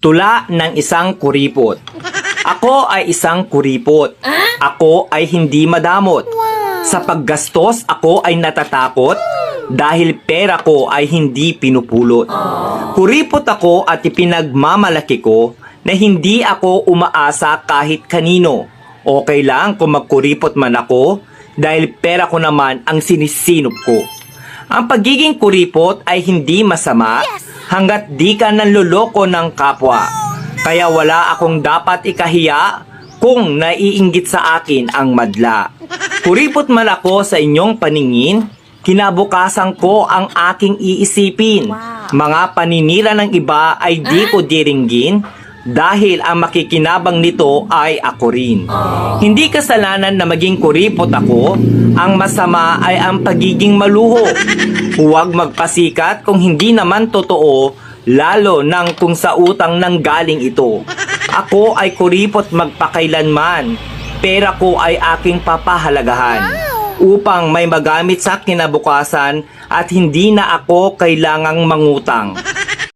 Tula ng isang kuripot. Ako ay isang kuripot. Ako ay hindi madamot. Sa paggastos ako ay natatakot dahil pera ko ay hindi pinupulot. Kuripot ako at ipinagmamalaki ko na hindi ako umaasa kahit kanino. Okay lang kung magkuripot man ako dahil pera ko naman ang sinisinop ko. Ang pagiging kuripot ay hindi masama hanggat di ka nanloloko ng kapwa. Kaya wala akong dapat ikahiya kung naiinggit sa akin ang madla. Kuripot man ako sa inyong paningin, kinabukasan ko ang aking iisipin. Mga paninira ng iba ay di ko diringgin dahil ang makikinabang nito ay ako rin. Hindi kasalanan na maging kuripot ako, ang masama ay ang pagiging maluho. Huwag magpasikat kung hindi naman totoo, lalo nang kung sa utang nang galing ito. Ako ay kuripot magpakailanman. Pera ko ay aking papahalagahan upang may magamit sa kinabukasan at hindi na ako kailangang mangutang.